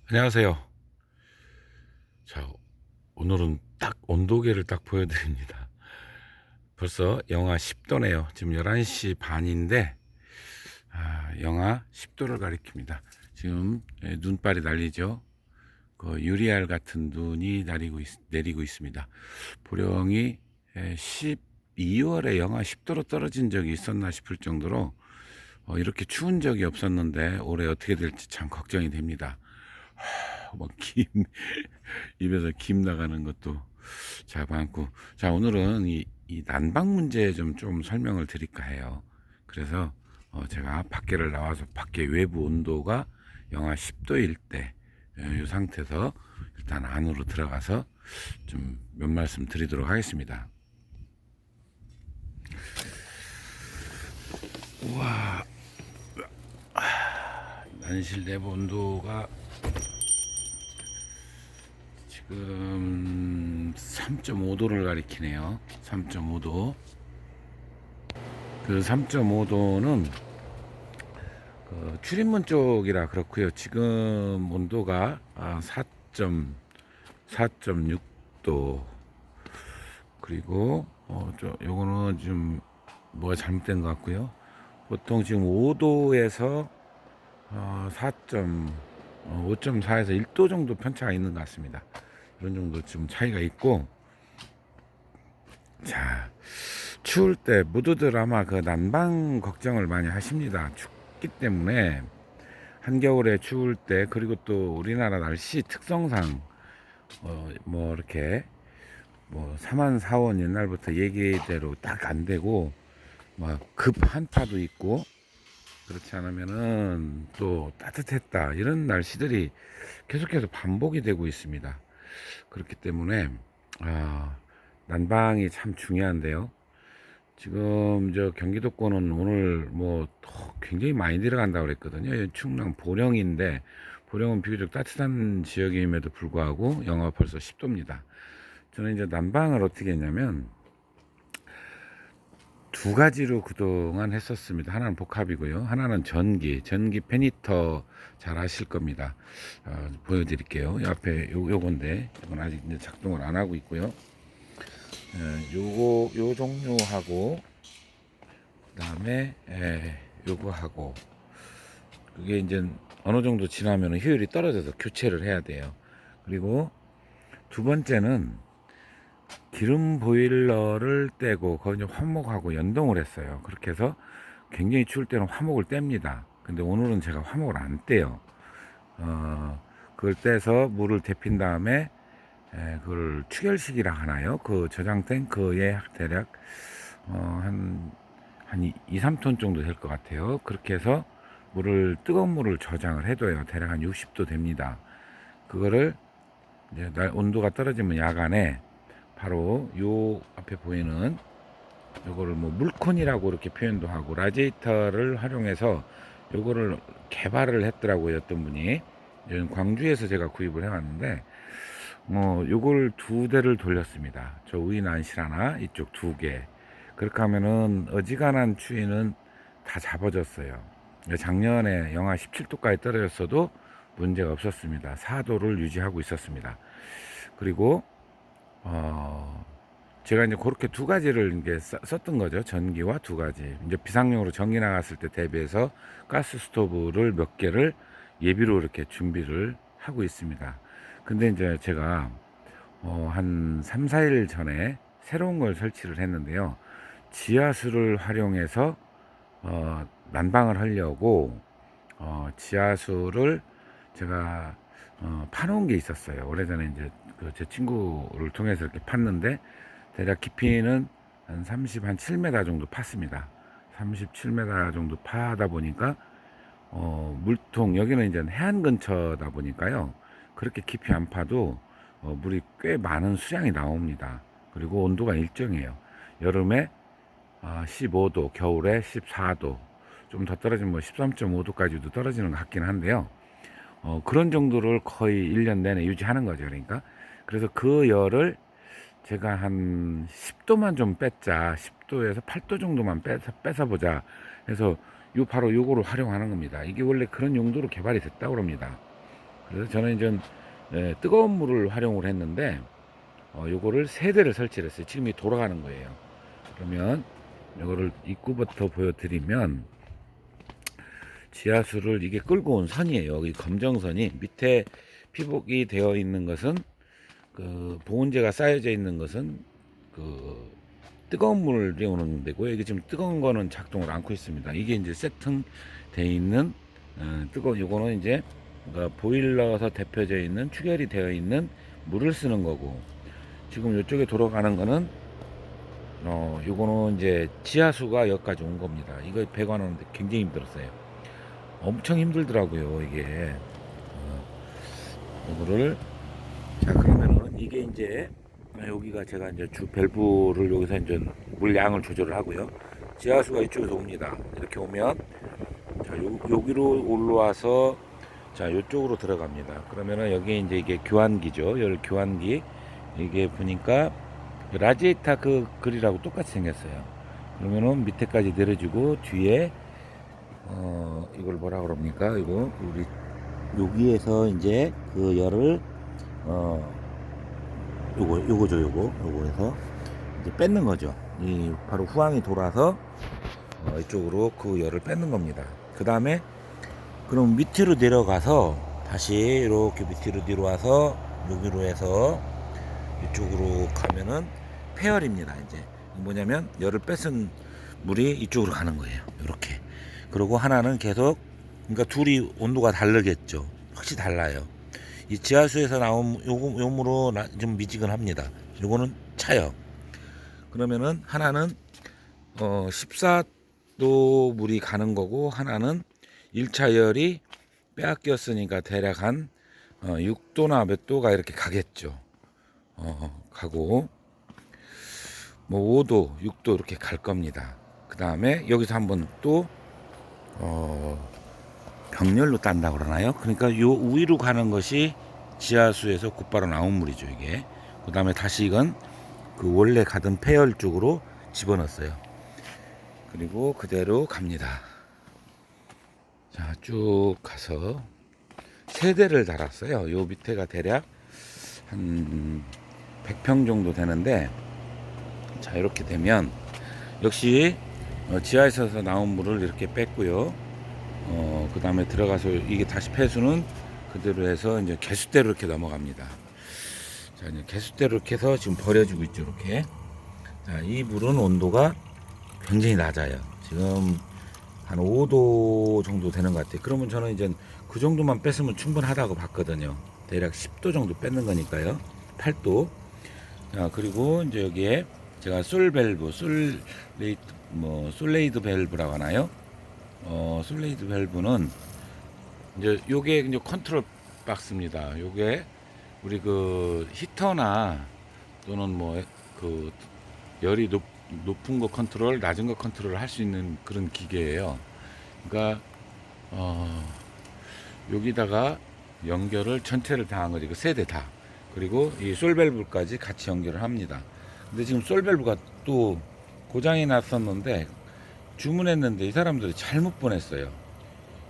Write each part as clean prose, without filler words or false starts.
안녕하세요. 자, 오늘은 딱 온도계를 딱 보여드립니다. 벌써 영하 10도네요. 지금 11시 반인데, 영하 10도를 가리킵니다. 지금 눈발이 날리죠. 그 유리알 같은 눈이 내리고 있습니다. 보령이 12월에 영하 10도로 떨어진 적이 있었나 싶을 정도로 이렇게 추운 적이 없었는데 올해 어떻게 될지 참 걱정이 됩니다. 막 입에서 김 나가는 것도 잡아안고. 자, 오늘은 이 난방 문제 좀 설명을 드릴까 해요. 그래서 제가 밖에를 나와서 밖에 외부 온도가 영하 10도일 때 이 상태에서 일단 안으로 들어가서 좀 몇 말씀 드리도록 하겠습니다. 우와, 난실 내부 온도가 지금 3.5도를 가리키네요. 3.5도. 그 3.5도는 그 출입문 쪽이라 그렇고요. 지금 온도가 4.6도. 그리고 요거는 좀 뭐가 잘못된 것 같고요. 보통 지금 5도에서 5.4에서 1도 정도 편차가 있는 것 같습니다. 이런 정도 좀 차이가 있고, 자, 추울 때 모두들 아마 그 난방 걱정을 많이 하십니다. 춥기 때문에 한겨울에 추울 때, 그리고 또 우리나라 날씨 특성상 뭐 이렇게 뭐 3만 4원 옛날부터 얘기대로 딱 안 되고 막 급 한파도 있고, 그렇지 않으면은 또 따뜻했다 이런 날씨들이 계속해서 반복이 되고 있습니다. 그렇기 때문에 아, 난방이 참 중요한데요. 지금 저 경기도권은 오늘 뭐 굉장히 많이 들어간다고 그랬거든요. 충남 보령인데, 보령은 비교적 따뜻한 지역임에도 불구하고 영하 벌써 10도입니다. 저는 이제 난방을 어떻게 했냐면 두 가지로 그동안 했었습니다. 하나는 복합이고요. 하나는 전기 페니터 잘 아실 겁니다. 보여드릴게요. 옆에 요건데, 이건 아직 이제 작동을 안 하고 있고요. 요 종류하고, 그 다음에, 요거 하고, 그게 이제 어느 정도 지나면 효율이 떨어져서 교체를 해야 돼요. 그리고 두 번째는 기름 보일러를 떼고 거기 이제 화목하고 연동을 했어요. 그렇게 해서 굉장히 추울 때는 화목을 뗍니다. 근데 오늘은 제가 화목을 안 떼요. 그걸 떼서 물을 데핀 다음에 그걸 추결식이라 하나요? 그 저장 탱크에 대략 한 2, 3톤 정도 될 것 같아요. 그렇게 해서 뜨거운 물을 저장을 해둬요. 대략 한 60도 됩니다. 그거를 이제 온도가 떨어지면 야간에 바로 요 앞에 보이는 요거를 뭐 물콘이라고 이렇게 표현도 하고, 라디에이터를 활용해서 요거를 개발을 했더라고요. 어떤 분이 광주에서 제가 구입을 해왔는데 요걸 두 대를 돌렸습니다. 저 우이 난실 하나, 이쪽 두 개. 그렇게 하면은 어지간한 추위는 다 잡아졌어요. 작년에 영하 17도까지 떨어졌어도 문제가 없었습니다. 4도를 유지하고 있었습니다. 그리고 제가 이제 그렇게 두 가지를 이제 썼던 거죠. 전기와 두 가지. 이제 비상용으로 전기 나갔을 때 대비해서 가스 스토브를 몇 개를 예비로 이렇게 준비를 하고 있습니다. 근데 이제 제가 한 3, 4일 전에 새로운 걸 설치를 했는데요. 지하수를 활용해서 난방을 하려고 지하수를 제가 파놓은 게 있었어요. 오래전에 이제 그 제 친구를 통해서 이렇게 팠는데, 대략 깊이는 한 7m 정도 팠습니다. 37m 정도 파다 보니까 물통, 여기는 이제 해안 근처다 보니까요. 그렇게 깊이 안 파도 물이 꽤 많은 수량이 나옵니다. 그리고 온도가 일정해요. 여름에 15도, 겨울에 14도, 좀 더 떨어지면 뭐 13.5도까지도 떨어지는 것 같긴 한데요. 그런 정도를 거의 1년 내내 유지하는 거죠. 그러니까. 그래서 그 열을 제가 한 10도만 좀 뺐자, 10도에서 8도 정도만 뺏어보자 해서 바로 요거를 활용하는 겁니다. 이게 원래 그런 용도로 개발이 됐다고 합니다. 그래서 저는 이제 뜨거운 물을 활용을 했는데 요거를 3대를 설치를 했어요. 지금 이 돌아가는 거예요. 그러면 요거를 입구부터 보여드리면 지하수를 이게 끌고 온 선이에요. 이 검정선이 밑에 피복이 되어 있는 것은 그 보온재가 쌓여져 있는 것은 그 뜨거운 물을 데우는 데고요. 이게 지금 뜨거운 거는 작동을 않고 있습니다. 이게 이제 세팅되어 있는 요거는 이제 그러니까 보일러에서 데펴져 있는 축열이 되어 있는 물을 쓰는 거고, 지금 이쪽에 돌아가는 거는 요거는 이제 지하수가 여기까지 온 겁니다. 이거 배관하는데 굉장히 힘들었어요. 엄청 힘들더라고요, 이게. 이거를, 자, 그러면은 이게 이제 여기가 제가 이제 주 밸브를 여기서 이제 물량을 조절을 하고요. 지하수가 이쪽에서 옵니다. 이렇게 오면 자, 여기로 올라와서 자, 이쪽으로 들어갑니다. 그러면은 여기 이제 이게 교환기죠. 열 교환기. 이게 보니까 라지에이터 그 글이라고 똑같이 생겼어요. 그러면은 밑에까지 내려주고 뒤에 이걸 뭐라 그럽니까? 이거 우리 여기에서 이제 그 열을 요거 해서 이제 뺏는 거죠. 이 바로 후황이 돌아서 이쪽으로 그 열을 뺏는 겁니다. 그 다음에 그럼 밑으로 내려가서 다시 이렇게 밑으로 내려와서 여기로 해서 이쪽으로 가면은 폐열입니다. 이제 뭐냐면 열을 뺏은 물이 이쪽으로 가는 거예요. 이렇게. 그리고 하나는 계속, 그러니까 둘이 온도가 다르겠죠. 확실히 달라요. 이 지하수에서 나온 요 물로 좀 미지근합니다. 요거는 차요. 그러면은 하나는 14도 물이 가는 거고, 하나는 1차 열이 빼앗겼으니까 대략 한 6도나 몇 도가 이렇게 가겠죠. 가고 뭐 5도, 6도 이렇게 갈 겁니다. 그 다음에 여기서 한번 또 병렬로 딴다고 그러나요? 그러니까 요 위로 가는 것이 지하수에서 곧바로 나온 물이죠, 이게. 그 다음에 다시 이건 그 원래 가던 폐열 쪽으로 집어넣었어요. 그리고 그대로 갑니다. 자, 쭉 가서 3대를 달았어요. 요 밑에가 대략 한 100평 정도 되는데, 자, 이렇게 되면 역시 지하에서 나온 물을 이렇게 뺐고요. 그 다음에 들어가서 이게 다시 폐수는 그대로 해서 이제 개수대로 이렇게 넘어갑니다. 자, 이제 개수대로 이렇게 해서 지금 버려주고 있죠, 이렇게. 자, 이 물은 온도가 굉장히 낮아요. 지금 한 5도 정도 되는 것 같아요. 그러면 저는 이제 그 정도만 뺐으면 충분하다고 봤거든요. 대략 10도 정도 뺐는 거니까요. 8도. 자, 그리고 이제 여기에 제가 솔밸브, 솔레이드 밸브라고 하나요? 솔레이드 밸브는 이제 요게 이제 컨트롤 박스입니다. 요게 우리 그 히터나 또는 뭐 그 열이 높은 거 컨트롤, 낮은 거 컨트롤 할 수 있는 그런 기계예요. 그러니까 여기다가 연결을 전체를 다 한 거지. 그 3대 다. 그리고 이 솔밸브까지 같이 연결을 합니다. 근데 지금 솔밸브가 또 고장이 났었는데 주문했는데 이 사람들이 잘못 보냈어요.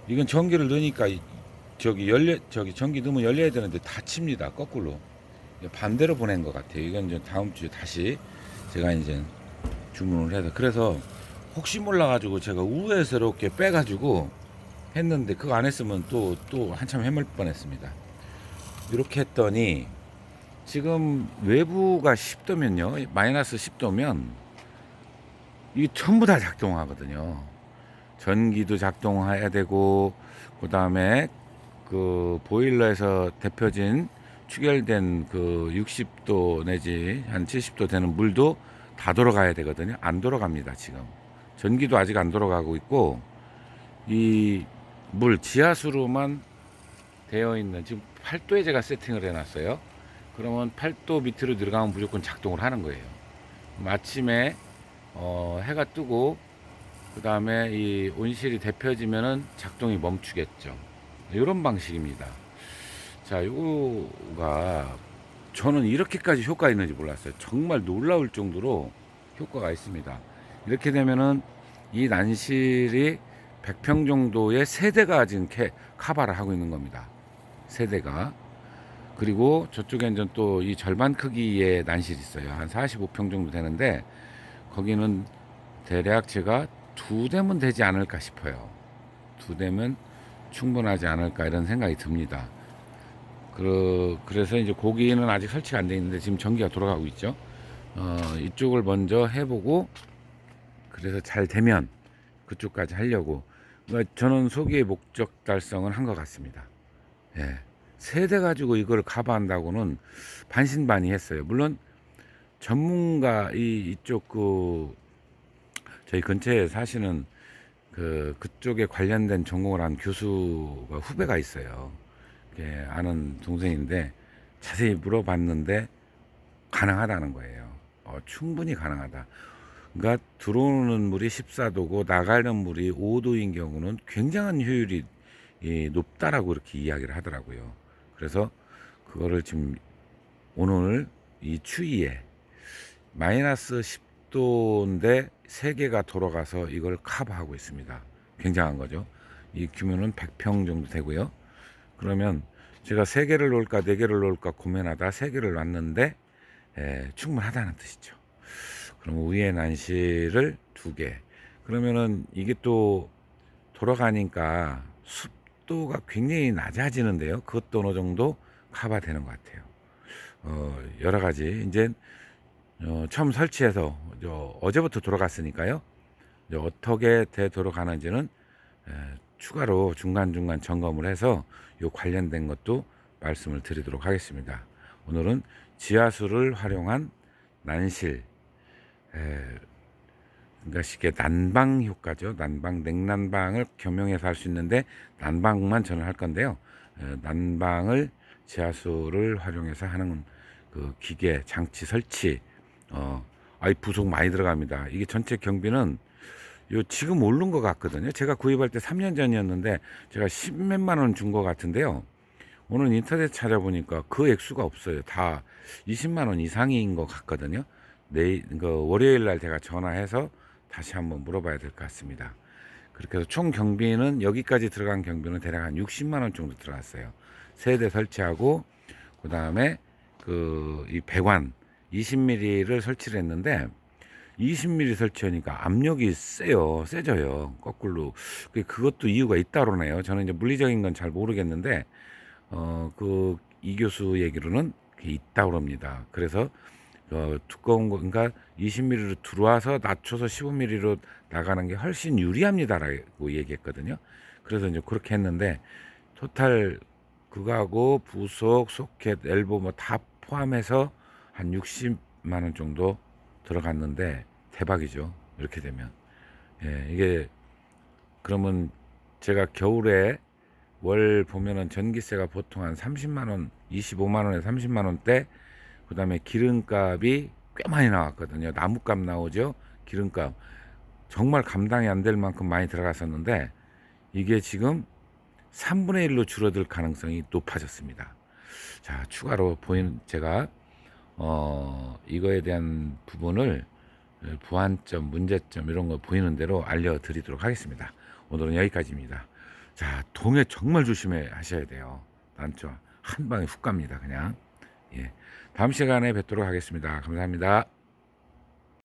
이건 전기를 넣으니까 저기 전기 넣으면 열려야 되는데 닫힙니다. 거꾸로. 반대로 보낸 것 같아요. 이건 이제 다음 주에 다시 제가 이제 주문을 해서, 그래서 혹시 몰라가지고 제가 우회스럽게 빼가지고 했는데 그거 안 했으면 또 한참 헤맬 뻔했습니다. 이렇게 했더니 지금 외부가 10도면요, 마이너스 10도면 이게 전부 다 작동하거든요. 전기도 작동해야 되고, 그 다음에 그 보일러에서 데펴진 축열된 그 60도 내지 한 70도 되는 물도 다 돌아가야 되거든요. 안 돌아갑니다. 지금 전기도 아직 안 돌아가고 있고, 이 물 지하수로만 되어 있는 지금 8도에 제가 세팅을 해놨어요. 그러면 8도 밑으로 들어가면 무조건 작동을 하는 거예요. 아침에 해가 뜨고 그 다음에 이 온실이 데펴지면은 작동이 멈추겠죠. 이런 방식입니다. 자, 요거가 저는 이렇게까지 효과가 있는지 몰랐어요. 정말 놀라울 정도로 효과가 있습니다. 이렇게 되면은 이 난실이 100평 정도의 3대가 지금 카바를 하고 있는 겁니다. 세대가. 그리고 저쪽에 이제 또 이 절반 크기의 난실이 있어요. 한 45평 정도 되는데 거기는 대략 제가 2대면 되지 않을까 싶어요. 2대면 충분하지 않을까 이런 생각이 듭니다. 그래서 이제 고기는 아직 설치가 안 돼 있는데 지금 전기가 돌아가고 있죠. 이쪽을 먼저 해보고 그래서 잘 되면 그쪽까지 하려고. 그러니까 저는 소기의 목적 달성은 한 것 같습니다. 예. 세대 가지고 이걸 커버한다고는 반신반의했어요. 물론 전문가 이쪽 저희 근처에 사시는 그쪽에 관련된 전공을 한 교수가 후배가 있어요. 아는 동생인데 자세히 물어봤는데 가능하다는 거예요. 충분히 가능하다. 그러니까 들어오는 물이 14도고 나가는 물이 5도인 경우는 굉장한 효율이 높다라고 이렇게 이야기를 하더라고요. 그래서 그거를 지금 오늘 이 추위에 마이너스 10도인데 3개가 돌아가서 이걸 커버하고 있습니다. 굉장한 거죠. 이 규모는 100평 정도 되고요. 그러면 제가 3개를 놓을까 4개를 놓을까 고민하다 3개를 놨는데 충분하다는 뜻이죠. 그럼 위에 난실을 2개. 그러면은 이게 또 돌아가니까 습도가 굉장히 낮아지는데요. 그것도 어느 정도 커버되는 것 같아요. 여러 가지 이제 처음 설치해서 어제부터 돌아갔으니까요. 이제 어떻게 되돌아가는지는 추가로 중간중간 점검을 해서 요 관련된 것도 말씀을 드리도록 하겠습니다. 오늘은 지하수를 활용한 난실, 그러니까 쉽게 난방 효과죠. 난방, 냉난방을 겸용해서 할 수 있는데 난방만 저는 할 건데요. 난방을 지하수를 활용해서 하는 그 기계 장치 설치, 부속 많이 들어갑니다. 이게 전체 경비는 지금 오른 것 같거든요. 제가 구입할 때 3년 전이었는데 제가 10몇만 원 준 것 같은데요. 오늘 인터넷 찾아보니까 그 액수가 없어요. 다 20만 원 이상인 것 같거든요. 월요일 날 제가 전화해서 다시 한번 물어봐야 될 것 같습니다. 그렇게 해서 총 경비는 여기까지 들어간 경비는 대략 한 60만 원 정도 들어갔어요. 세대 설치하고 그 다음에 이 배관 20mm를 설치를 했는데 20mm 설치하니까 압력이 세져요. 거꾸로. 그것도 이유가 있다로네요. 저는 이제 물리적인 건 잘 모르겠는데, 이 교수 얘기로는 그게 있다고 합니다. 그래서, 두꺼운 거, 그러니까 20mm로 들어와서 낮춰서 15mm로 나가는 게 훨씬 유리합니다라고 얘기했거든요. 그래서 이제 그렇게 했는데, 토탈 그거하고 부속, 소켓, 엘보 뭐 다 포함해서 한 60만 원 정도 들어갔는데 대박이죠. 이렇게 되면. 이게 그러면 제가 겨울에 월 보면은 전기세가 보통 한 30만 원, 25만 원에 30만 원대. 그다음에 기름값이 꽤 많이 나왔거든요. 나무값 나오죠. 기름값 정말 감당이 안 될 만큼 많이 들어갔었는데 이게 지금 3분의 1로 줄어들 가능성이 높아졌습니다. 자, 추가로 제가 이거에 대한 부분을 보완점, 문제점 이런 거 보이는 대로 알려드리도록 하겠습니다. 오늘은 여기까지입니다. 자, 동해 정말 조심해 하셔야 돼요. 난초 한 방에 훅 갑니다. 그냥. 다음 시간에 뵙도록 하겠습니다. 감사합니다.